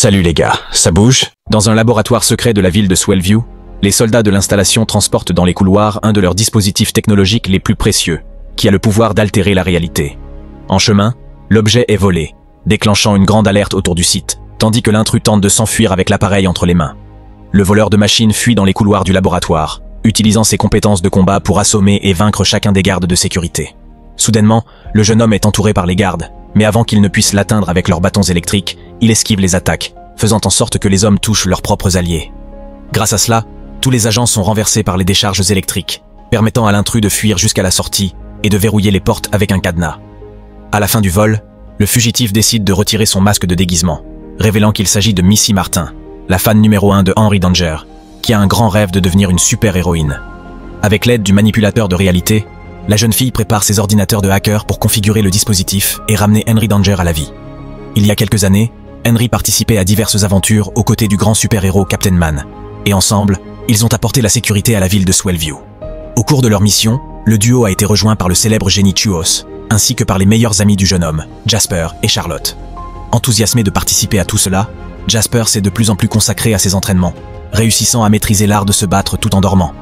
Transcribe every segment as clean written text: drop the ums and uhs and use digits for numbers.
Salut les gars, ça bouge? Dans un laboratoire secret de la ville de Swellview, les soldats de l'installation transportent dans les couloirs un de leurs dispositifs technologiques les plus précieux, qui a le pouvoir d'altérer la réalité. En chemin, l'objet est volé, déclenchant une grande alerte autour du site, tandis que l'intrus tente de s'enfuir avec l'appareil entre les mains. Le voleur de machines fuit dans les couloirs du laboratoire, utilisant ses compétences de combat pour assommer et vaincre chacun des gardes de sécurité. Soudainement, le jeune homme est entouré par les gardes, mais avant qu'ils ne puissent l'atteindre avec leurs bâtons électriques, il esquive les attaques, faisant en sorte que les hommes touchent leurs propres alliés. Grâce à cela, tous les agents sont renversés par les décharges électriques, permettant à l'intrus de fuir jusqu'à la sortie et de verrouiller les portes avec un cadenas. À la fin du vol, le fugitif décide de retirer son masque de déguisement, révélant qu'il s'agit de Missy Martin, la fan numéro 1 de Henry Danger, qui a un grand rêve de devenir une super-héroïne. Avec l'aide du manipulateur de réalité, la jeune fille prépare ses ordinateurs de hacker pour configurer le dispositif et ramener Henry Danger à la vie. Il y a quelques années, Henry participait à diverses aventures aux côtés du grand super-héros Captain Man, et ensemble, ils ont apporté la sécurité à la ville de Swellview. Au cours de leur mission, le duo a été rejoint par le célèbre génie Tuos, ainsi que par les meilleurs amis du jeune homme, Jasper et Charlotte. Enthousiasmé de participer à tout cela, Jasper s'est de plus en plus consacré à ses entraînements, réussissant à maîtriser l'art de se battre tout en dormant.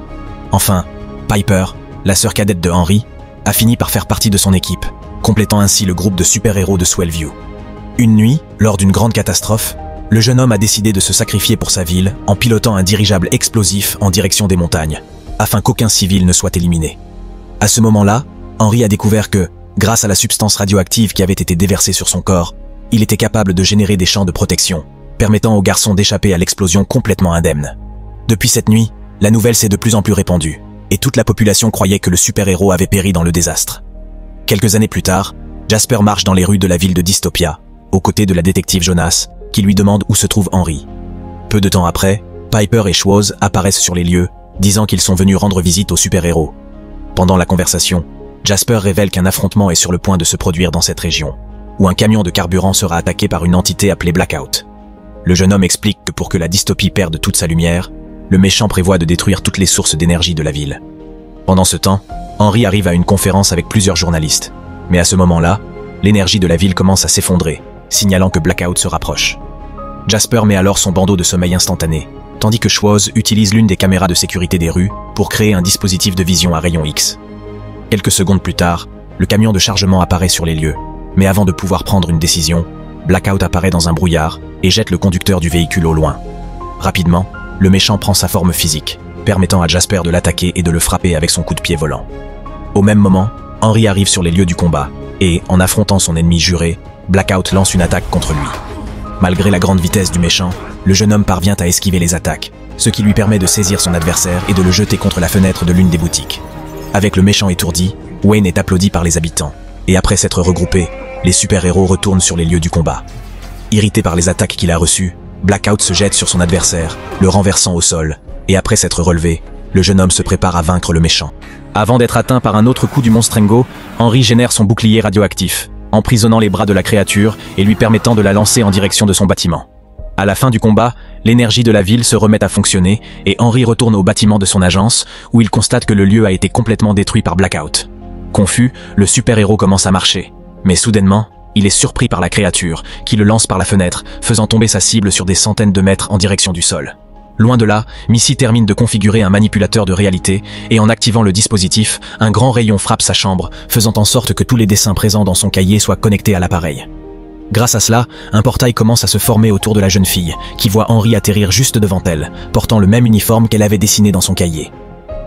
Enfin, Piper, la sœur cadette de Henry, a fini par faire partie de son équipe, complétant ainsi le groupe de super-héros de Swellview. Une nuit, lors d'une grande catastrophe, le jeune homme a décidé de se sacrifier pour sa ville en pilotant un dirigeable explosif en direction des montagnes, afin qu'aucun civil ne soit éliminé. À ce moment-là, Henry a découvert que, grâce à la substance radioactive qui avait été déversée sur son corps, il était capable de générer des champs de protection, permettant au garçon d'échapper à l'explosion complètement indemne. Depuis cette nuit, la nouvelle s'est de plus en plus répandue, et toute la population croyait que le super-héros avait péri dans le désastre. Quelques années plus tard, Jasper marche dans les rues de la ville de Dystopia, aux côtés de la détective Jonas, qui lui demande où se trouve Henry. Peu de temps après, Piper et Schwoz apparaissent sur les lieux, disant qu'ils sont venus rendre visite au super-héros. Pendant la conversation, Jasper révèle qu'un affrontement est sur le point de se produire dans cette région, où un camion de carburant sera attaqué par une entité appelée Blackout. Le jeune homme explique que pour que la dystopie perde toute sa lumière, le méchant prévoit de détruire toutes les sources d'énergie de la ville. Pendant ce temps, Henry arrive à une conférence avec plusieurs journalistes, mais à ce moment-là, l'énergie de la ville commence à s'effondrer, signalant que Blackout se rapproche. Jasper met alors son bandeau de sommeil instantané, tandis que Schwoz utilise l'une des caméras de sécurité des rues pour créer un dispositif de vision à rayon X. Quelques secondes plus tard, le camion de chargement apparaît sur les lieux, mais avant de pouvoir prendre une décision, Blackout apparaît dans un brouillard et jette le conducteur du véhicule au loin. Rapidement, le méchant prend sa forme physique, permettant à Jasper de l'attaquer et de le frapper avec son coup de pied volant. Au même moment, Henry arrive sur les lieux du combat, et, en affrontant son ennemi juré, Blackout lance une attaque contre lui. Malgré la grande vitesse du méchant, le jeune homme parvient à esquiver les attaques, ce qui lui permet de saisir son adversaire et de le jeter contre la fenêtre de l'une des boutiques. Avec le méchant étourdi, Wayne est applaudi par les habitants, et après s'être regroupés, les super-héros retournent sur les lieux du combat. Irrité par les attaques qu'il a reçues, Blackout se jette sur son adversaire, le renversant au sol, et après s'être relevé, le jeune homme se prépare à vaincre le méchant. Avant d'être atteint par un autre coup du Monstrengo, Henry génère son bouclier radioactif, emprisonnant les bras de la créature et lui permettant de la lancer en direction de son bâtiment. À la fin du combat, l'énergie de la ville se remet à fonctionner et Henry retourne au bâtiment de son agence où il constate que le lieu a été complètement détruit par Blackout. Confus, le super-héros commence à marcher, mais soudainement, il est surpris par la créature qui le lance par la fenêtre, faisant tomber sa cible sur des centaines de mètres en direction du sol. Loin de là, Missy termine de configurer un manipulateur de réalité et en activant le dispositif, un grand rayon frappe sa chambre, faisant en sorte que tous les dessins présents dans son cahier soient connectés à l'appareil. Grâce à cela, un portail commence à se former autour de la jeune fille, qui voit Henry atterrir juste devant elle, portant le même uniforme qu'elle avait dessiné dans son cahier.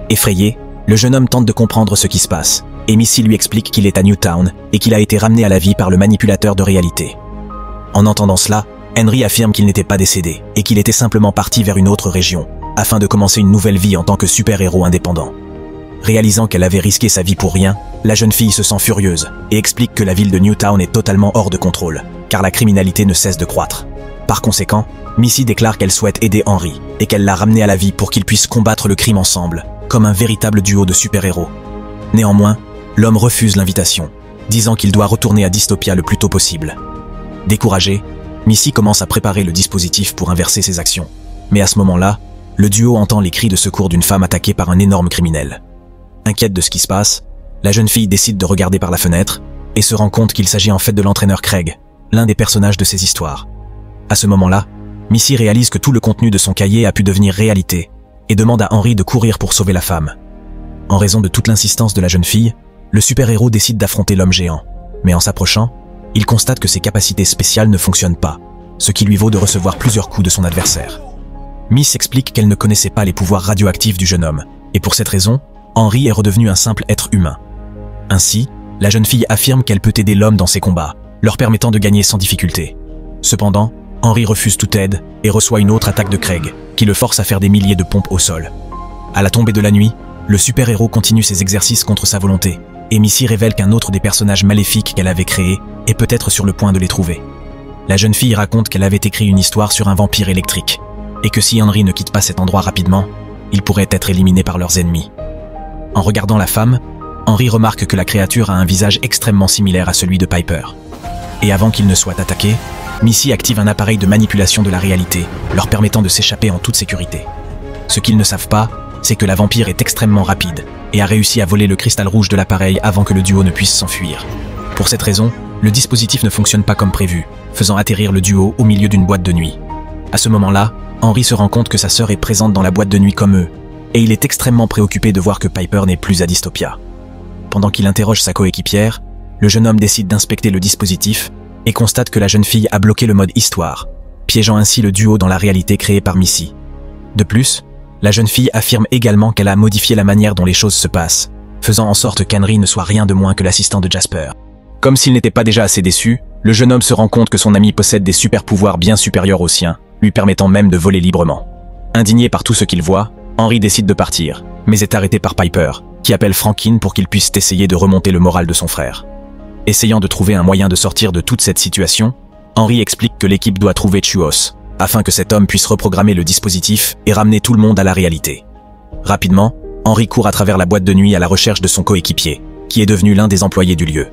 Effrayé, le jeune homme tente de comprendre ce qui se passe, et Missy lui explique qu'il est à Newtown et qu'il a été ramené à la vie par le manipulateur de réalité. En entendant cela, Henry affirme qu'il n'était pas décédé et qu'il était simplement parti vers une autre région, afin de commencer une nouvelle vie en tant que super-héros indépendant. Réalisant qu'elle avait risqué sa vie pour rien, la jeune fille se sent furieuse et explique que la ville de Newtown est totalement hors de contrôle, car la criminalité ne cesse de croître. Par conséquent, Missy déclare qu'elle souhaite aider Henry et qu'elle l'a ramené à la vie pour qu'ils puissent combattre le crime ensemble, comme un véritable duo de super-héros. Néanmoins, l'homme refuse l'invitation, disant qu'il doit retourner à Dystopia le plus tôt possible. Découragé, Missy commence à préparer le dispositif pour inverser ses actions. Mais à ce moment-là, le duo entend les cris de secours d'une femme attaquée par un énorme criminel. Inquiète de ce qui se passe, la jeune fille décide de regarder par la fenêtre et se rend compte qu'il s'agit en fait de l'entraîneur Craig, l'un des personnages de ces histoires. À ce moment-là, Missy réalise que tout le contenu de son cahier a pu devenir réalité et demande à Henry de courir pour sauver la femme. En raison de toute l'insistance de la jeune fille, le super-héros décide d'affronter l'homme géant. Mais en s'approchant, il constate que ses capacités spéciales ne fonctionnent pas, ce qui lui vaut de recevoir plusieurs coups de son adversaire. Miss explique qu'elle ne connaissait pas les pouvoirs radioactifs du jeune homme, et pour cette raison, Henry est redevenu un simple être humain. Ainsi, la jeune fille affirme qu'elle peut aider l'homme dans ses combats, leur permettant de gagner sans difficulté. Cependant, Henry refuse toute aide et reçoit une autre attaque de Craig, qui le force à faire des milliers de pompes au sol. À la tombée de la nuit, le super-héros continue ses exercices contre sa volonté, et Missy révèle qu'un autre des personnages maléfiques qu'elle avait créés est peut-être sur le point de les trouver. La jeune fille raconte qu'elle avait écrit une histoire sur un vampire électrique, et que si Henry ne quitte pas cet endroit rapidement, il pourrait être éliminé par leurs ennemis. En regardant la femme, Henry remarque que la créature a un visage extrêmement similaire à celui de Piper. Et avant qu'il ne soit attaqué, Missy active un appareil de manipulation de la réalité, leur permettant de s'échapper en toute sécurité. Ce qu'ils ne savent pas, c'est que la vampire est extrêmement rapide et a réussi à voler le cristal rouge de l'appareil avant que le duo ne puisse s'enfuir. Pour cette raison, le dispositif ne fonctionne pas comme prévu, faisant atterrir le duo au milieu d'une boîte de nuit. À ce moment-là, Henry se rend compte que sa sœur est présente dans la boîte de nuit comme eux, et il est extrêmement préoccupé de voir que Piper n'est plus à Dystopia. Pendant qu'il interroge sa coéquipière, le jeune homme décide d'inspecter le dispositif et constate que la jeune fille a bloqué le mode histoire, piégeant ainsi le duo dans la réalité créée par Missy. De plus, la jeune fille affirme également qu'elle a modifié la manière dont les choses se passent, faisant en sorte qu'Henry ne soit rien de moins que l'assistant de Jasper. Comme s'il n'était pas déjà assez déçu, le jeune homme se rend compte que son ami possède des super-pouvoirs bien supérieurs aux siens, lui permettant même de voler librement. Indigné par tout ce qu'il voit, Henry décide de partir, mais est arrêté par Piper, qui appelle Franklin pour qu'il puisse essayer de remonter le moral de son frère. Essayant de trouver un moyen de sortir de toute cette situation, Henry explique que l'équipe doit trouver Chuos, afin que cet homme puisse reprogrammer le dispositif et ramener tout le monde à la réalité. Rapidement, Henry court à travers la boîte de nuit à la recherche de son coéquipier, qui est devenu l'un des employés du lieu.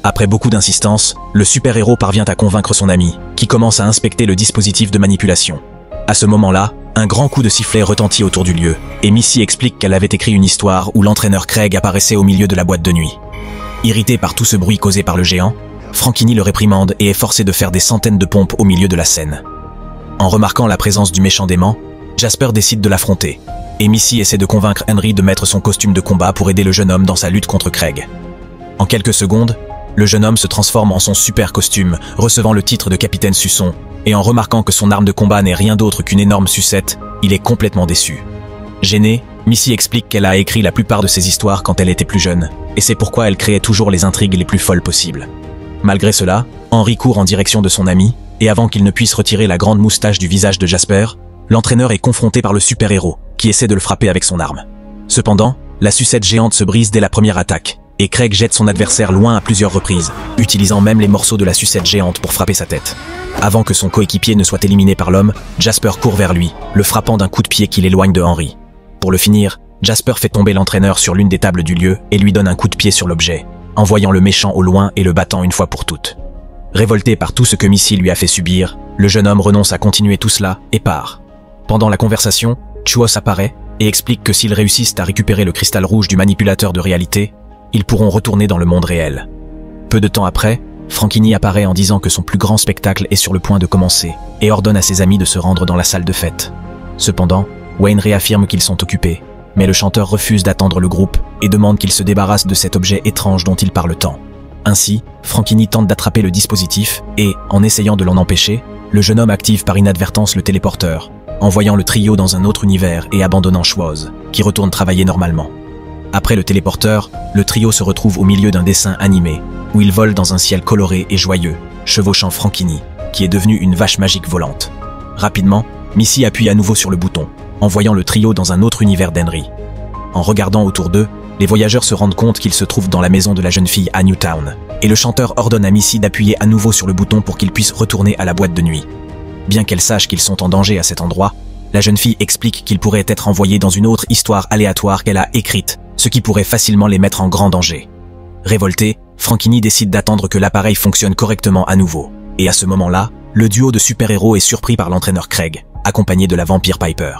Après beaucoup d'insistance, le super-héros parvient à convaincre son ami, qui commence à inspecter le dispositif de manipulation. À ce moment-là, un grand coup de sifflet retentit autour du lieu, et Missy explique qu'elle avait écrit une histoire où l'entraîneur Craig apparaissait au milieu de la boîte de nuit. Irrité par tout ce bruit causé par le géant, Franklin le réprimande et est forcé de faire des centaines de pompes au milieu de la scène. En remarquant la présence du méchant dément, Jasper décide de l'affronter, et Missy essaie de convaincre Henry de mettre son costume de combat pour aider le jeune homme dans sa lutte contre Craig. En quelques secondes, le jeune homme se transforme en son super costume, recevant le titre de capitaine Suçon, et en remarquant que son arme de combat n'est rien d'autre qu'une énorme sucette, il est complètement déçu. Gênée, Missy explique qu'elle a écrit la plupart de ses histoires quand elle était plus jeune, et c'est pourquoi elle créait toujours les intrigues les plus folles possibles. Malgré cela, Henry court en direction de son ami, et avant qu'il ne puisse retirer la grande moustache du visage de Jasper, l'entraîneur est confronté par le super-héros, qui essaie de le frapper avec son arme. Cependant, la sucette géante se brise dès la première attaque, et Craig jette son adversaire loin à plusieurs reprises, utilisant même les morceaux de la sucette géante pour frapper sa tête. Avant que son coéquipier ne soit éliminé par l'homme, Jasper court vers lui, le frappant d'un coup de pied qui l'éloigne de Henry. Pour le finir, Jasper fait tomber l'entraîneur sur l'une des tables du lieu et lui donne un coup de pied sur l'objet, en voyant le méchant au loin et le battant une fois pour toutes. Révolté par tout ce que Missy lui a fait subir, le jeune homme renonce à continuer tout cela et part. Pendant la conversation, Chuos apparaît et explique que s'ils réussissent à récupérer le cristal rouge du manipulateur de réalité, ils pourront retourner dans le monde réel. Peu de temps après, Franklin apparaît en disant que son plus grand spectacle est sur le point de commencer et ordonne à ses amis de se rendre dans la salle de fête. Cependant, Wayne réaffirme qu'ils sont occupés, mais le chanteur refuse d'attendre le groupe et demande qu'il se débarrasse de cet objet étrange dont il parle tant. Ainsi, Franklin tente d'attraper le dispositif et, en essayant de l'en empêcher, le jeune homme active par inadvertance le téléporteur, envoyant le trio dans un autre univers et abandonnant Schwoz, qui retourne travailler normalement. Après le téléporteur, le trio se retrouve au milieu d'un dessin animé, où ils volent dans un ciel coloré et joyeux, chevauchant Franklin, qui est devenue une vache magique volante. Rapidement, Missy appuie à nouveau sur le bouton, envoyant le trio dans un autre univers d'Henry. En regardant autour d'eux, les voyageurs se rendent compte qu'ils se trouvent dans la maison de la jeune fille à Newtown, et le chanteur ordonne à Missy d'appuyer à nouveau sur le bouton pour qu'ils puissent retourner à la boîte de nuit. Bien qu'elle sache qu'ils sont en danger à cet endroit, la jeune fille explique qu'ils pourraient être envoyés dans une autre histoire aléatoire qu'elle a écrite, ce qui pourrait facilement les mettre en grand danger. Révolté, Franklin décide d'attendre que l'appareil fonctionne correctement à nouveau, et à ce moment-là, le duo de super-héros est surpris par l'entraîneur Craig, accompagné de la vampire Piper.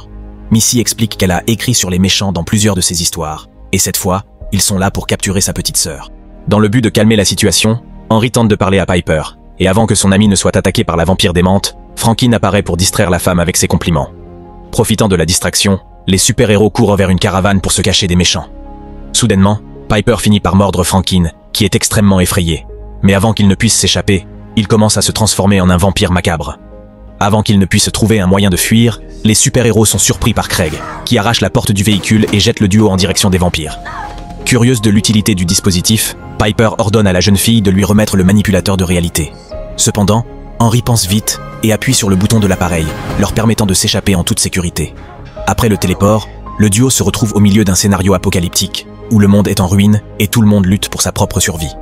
Missy explique qu'elle a écrit sur les méchants dans plusieurs de ses histoires, et cette fois, ils sont là pour capturer sa petite sœur. Dans le but de calmer la situation, Henry tente de parler à Piper, et avant que son ami ne soit attaqué par la vampire démente, Franklin apparaît pour distraire la femme avec ses compliments. Profitant de la distraction, les super-héros courent vers une caravane pour se cacher des méchants. Soudainement, Piper finit par mordre Franklin, qui est extrêmement effrayé. Mais avant qu'il ne puisse s'échapper, il commence à se transformer en un vampire macabre. Avant qu'il ne puisse trouver un moyen de fuir, les super-héros sont surpris par Craig, qui arrache la porte du véhicule et jette le duo en direction des vampires. Curieuse de l'utilité du dispositif, Piper ordonne à la jeune fille de lui remettre le manipulateur de réalité. Cependant, Henry pense vite et appuie sur le bouton de l'appareil, leur permettant de s'échapper en toute sécurité. Après le téléport, le duo se retrouve au milieu d'un scénario apocalyptique, où le monde est en ruine et tout le monde lutte pour sa propre survie.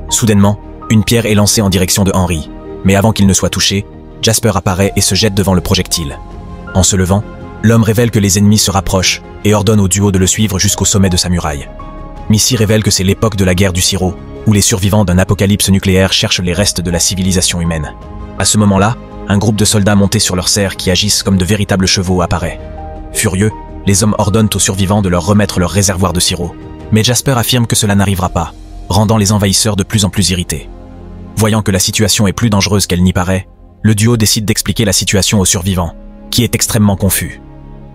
Soudainement, une pierre est lancée en direction de Henry, mais avant qu'il ne soit touché, Jasper apparaît et se jette devant le projectile. En se levant, l'homme révèle que les ennemis se rapprochent et ordonne au duo de le suivre jusqu'au sommet de sa muraille. Missy révèle que c'est l'époque de la guerre du sirop, où les survivants d'un apocalypse nucléaire cherchent les restes de la civilisation humaine. À ce moment-là, un groupe de soldats montés sur leurs cerfs qui agissent comme de véritables chevaux apparaît. Furieux, les hommes ordonnent aux survivants de leur remettre leur réservoir de sirop. Mais Jasper affirme que cela n'arrivera pas, rendant les envahisseurs de plus en plus irrités. Voyant que la situation est plus dangereuse qu'elle n'y paraît, le duo décide d'expliquer la situation aux survivants, qui est extrêmement confus.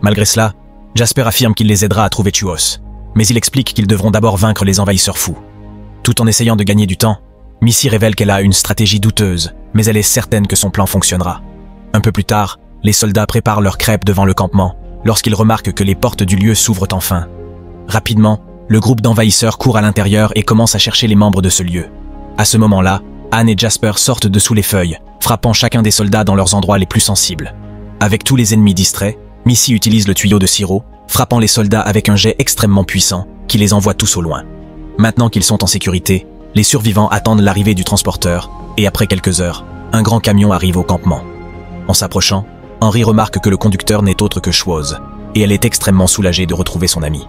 Malgré cela, Jasper affirme qu'il les aidera à trouver Tuos, mais il explique qu'ils devront d'abord vaincre les envahisseurs fous. Tout en essayant de gagner du temps, Missy révèle qu'elle a une stratégie douteuse, mais elle est certaine que son plan fonctionnera. Un peu plus tard, les soldats préparent leurs crêpes devant le campement, lorsqu'ils remarquent que les portes du lieu s'ouvrent enfin. Rapidement, le groupe d'envahisseurs court à l'intérieur et commence à chercher les membres de ce lieu. À ce moment-là, Anne et Jasper sortent de sous les feuilles, frappant chacun des soldats dans leurs endroits les plus sensibles. Avec tous les ennemis distraits, Missy utilise le tuyau de sirop, frappant les soldats avec un jet extrêmement puissant qui les envoie tous au loin. Maintenant qu'ils sont en sécurité, les survivants attendent l'arrivée du transporteur et après quelques heures, un grand camion arrive au campement. En s'approchant, Henry remarque que le conducteur n'est autre que Schwoz et elle est extrêmement soulagée de retrouver son ami.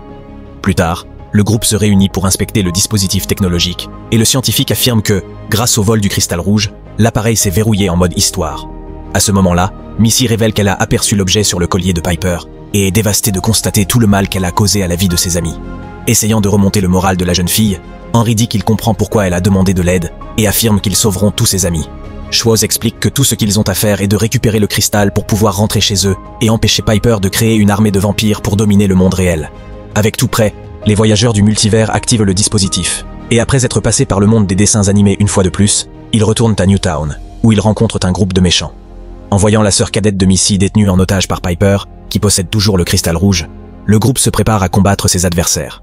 Plus tard, le groupe se réunit pour inspecter le dispositif technologique et le scientifique affirme que, grâce au vol du cristal rouge, l'appareil s'est verrouillé en mode histoire. À ce moment-là, Missy révèle qu'elle a aperçu l'objet sur le collier de Piper et est dévastée de constater tout le mal qu'elle a causé à la vie de ses amis. Essayant de remonter le moral de la jeune fille, Henry dit qu'il comprend pourquoi elle a demandé de l'aide et affirme qu'ils sauveront tous ses amis. Schwoz explique que tout ce qu'ils ont à faire est de récupérer le cristal pour pouvoir rentrer chez eux et empêcher Piper de créer une armée de vampires pour dominer le monde réel. Avec tout prêt, les voyageurs du multivers activent le dispositif, et après être passés par le monde des dessins animés une fois de plus, ils retournent à Newtown, où ils rencontrent un groupe de méchants. En voyant la sœur cadette de Missy détenue en otage par Piper, qui possède toujours le cristal rouge, le groupe se prépare à combattre ses adversaires.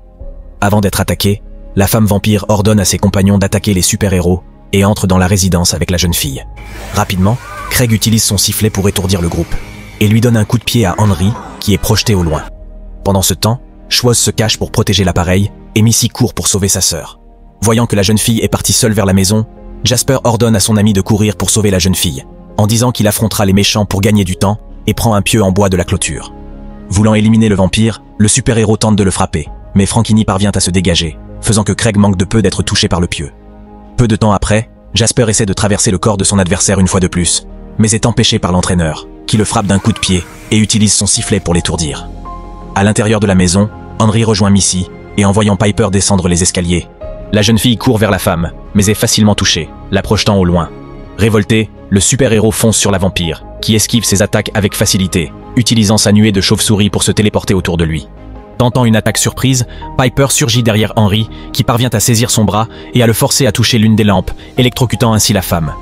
Avant d'être attaqué, la femme vampire ordonne à ses compagnons d'attaquer les super-héros et entre dans la résidence avec la jeune fille. Rapidement, Craig utilise son sifflet pour étourdir le groupe, et lui donne un coup de pied à Henry, qui est projeté au loin. Pendant ce temps, Schwoz se cache pour protéger l'appareil, et Missy court pour sauver sa sœur. Voyant que la jeune fille est partie seule vers la maison, Jasper ordonne à son ami de courir pour sauver la jeune fille, en disant qu'il affrontera les méchants pour gagner du temps, et prend un pieu en bois de la clôture. Voulant éliminer le vampire, le super-héros tente de le frapper, mais Franklin parvient à se dégager, faisant que Craig manque de peu d'être touché par le pieu. Peu de temps après, Jasper essaie de traverser le corps de son adversaire une fois de plus, mais est empêché par l'entraîneur, qui le frappe d'un coup de pied et utilise son sifflet pour l'étourdir. À l'intérieur de la maison, Henry rejoint Missy, et en voyant Piper descendre les escaliers, la jeune fille court vers la femme, mais est facilement touchée, la projetant au loin. Révolté, le super-héros fonce sur la vampire, qui esquive ses attaques avec facilité, utilisant sa nuée de chauve-souris pour se téléporter autour de lui. Tentant une attaque surprise, Piper surgit derrière Henry, qui parvient à saisir son bras et à le forcer à toucher l'une des lampes, électrocutant ainsi la femme.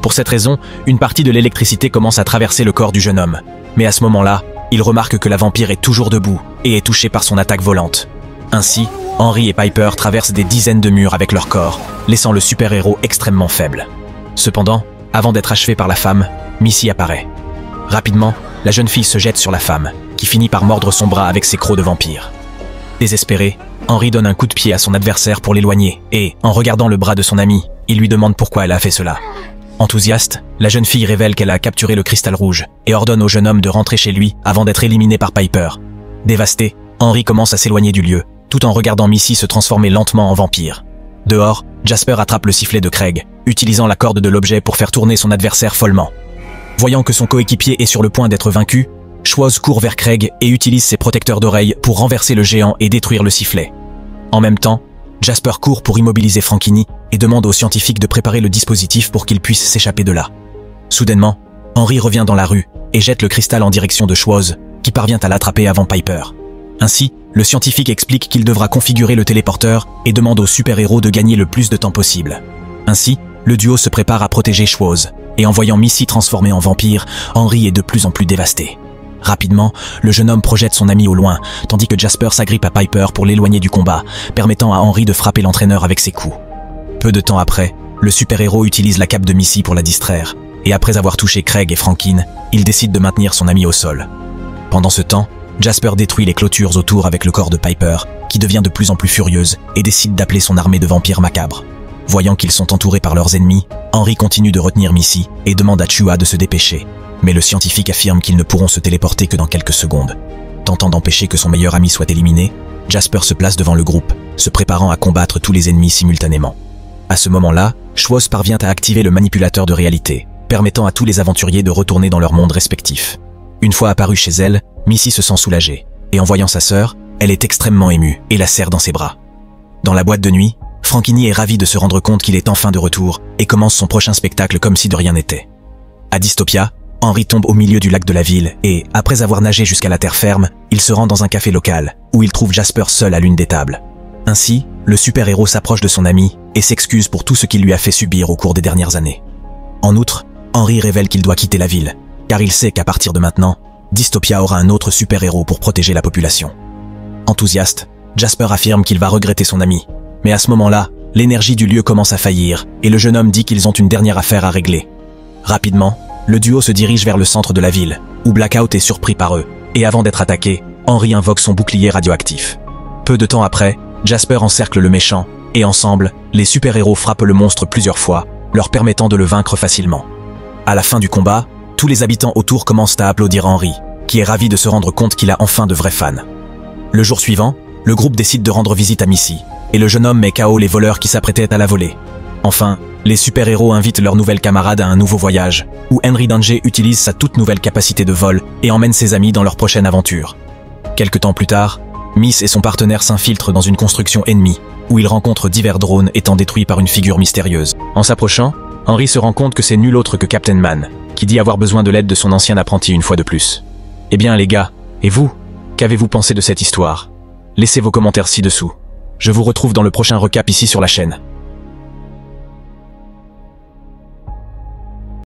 Pour cette raison, une partie de l'électricité commence à traverser le corps du jeune homme. Mais à ce moment-là, il remarque que la vampire est toujours debout et est touchée par son attaque volante. Ainsi, Henry et Piper traversent des dizaines de murs avec leur corps, laissant le super-héros extrêmement faible. Cependant, avant d'être achevé par la femme, Missy apparaît. Rapidement, la jeune fille se jette sur la femme, qui finit par mordre son bras avec ses crocs de vampire. Désespéré, Henry donne un coup de pied à son adversaire pour l'éloigner et, en regardant le bras de son ami, il lui demande pourquoi elle a fait cela. Enthousiaste, la jeune fille révèle qu'elle a capturé le cristal rouge et ordonne au jeune homme de rentrer chez lui avant d'être éliminé par Piper. Dévasté, Henry commence à s'éloigner du lieu, tout en regardant Missy se transformer lentement en vampire. Dehors, Jasper attrape le sifflet de Craig, utilisant la corde de l'objet pour faire tourner son adversaire follement. Voyant que son coéquipier est sur le point d'être vaincu, Schwoz court vers Craig et utilise ses protecteurs d'oreilles pour renverser le géant et détruire le sifflet. En même temps, Jasper court pour immobiliser Franklin et demande aux scientifiques de préparer le dispositif pour qu'il puisse s'échapper de là. Soudainement, Henry revient dans la rue et jette le cristal en direction de Schwoz, qui parvient à l'attraper avant Piper. Ainsi, le scientifique explique qu'il devra configurer le téléporteur et demande au super-héros de gagner le plus de temps possible. Ainsi, le duo se prépare à protéger Schwoz, et en voyant Missy transformée en vampire, Henry est de plus en plus dévasté. Rapidement, le jeune homme projette son ami au loin, tandis que Jasper s'agrippe à Piper pour l'éloigner du combat, permettant à Henry de frapper l'entraîneur avec ses coups. Peu de temps après, le super-héros utilise la cape de Missy pour la distraire, et après avoir touché Craig et Franklin, il décide de maintenir son ami au sol. Pendant ce temps, Jasper détruit les clôtures autour avec le corps de Piper, qui devient de plus en plus furieuse et décide d'appeler son armée de vampires macabres. Voyant qu'ils sont entourés par leurs ennemis, Henry continue de retenir Missy et demande à Chua de se dépêcher. Mais le scientifique affirme qu'ils ne pourront se téléporter que dans quelques secondes. Tentant d'empêcher que son meilleur ami soit éliminé, Jasper se place devant le groupe, se préparant à combattre tous les ennemis simultanément. À ce moment-là, Schwoz parvient à activer le manipulateur de réalité, permettant à tous les aventuriers de retourner dans leur monde respectif. Une fois apparue chez elle, Missy se sent soulagée, et en voyant sa sœur, elle est extrêmement émue et la serre dans ses bras. Dans la boîte de nuit, Franklin est ravi de se rendre compte qu'il est enfin de retour et commence son prochain spectacle comme si de rien n'était. À Dystopia, Henry tombe au milieu du lac de la ville et, après avoir nagé jusqu'à la terre ferme, il se rend dans un café local, où il trouve Jasper seul à l'une des tables. Ainsi, le super-héros s'approche de son ami et s'excuse pour tout ce qu'il lui a fait subir au cours des dernières années. En outre, Henry révèle qu'il doit quitter la ville, car il sait qu'à partir de maintenant, Dystopia aura un autre super-héros pour protéger la population. Enthousiaste, Jasper affirme qu'il va regretter son ami, mais à ce moment-là, l'énergie du lieu commence à faillir et le jeune homme dit qu'ils ont une dernière affaire à régler. Rapidement, le duo se dirige vers le centre de la ville, où Blackout est surpris par eux, et avant d'être attaqué, Henry invoque son bouclier radioactif. Peu de temps après, Jasper encercle le méchant, et ensemble, les super-héros frappent le monstre plusieurs fois, leur permettant de le vaincre facilement. À la fin du combat, tous les habitants autour commencent à applaudir Henry, qui est ravi de se rendre compte qu'il a enfin de vrais fans. Le jour suivant, le groupe décide de rendre visite à Missy, et le jeune homme met KO les voleurs qui s'apprêtaient à la voler. Enfin, les super-héros invitent leurs nouvelles camarades à un nouveau voyage, où Henry Danger utilise sa toute nouvelle capacité de vol et emmène ses amis dans leur prochaine aventure. Quelque temps plus tard, Miss et son partenaire s'infiltrent dans une construction ennemie, où ils rencontrent divers drones étant détruits par une figure mystérieuse. En s'approchant, Henry se rend compte que c'est nul autre que Captain Man, qui dit avoir besoin de l'aide de son ancien apprenti une fois de plus. Eh bien les gars, et vous? Qu'avez-vous pensé de cette histoire? Laissez vos commentaires ci-dessous. Je vous retrouve dans le prochain recap ici sur la chaîne.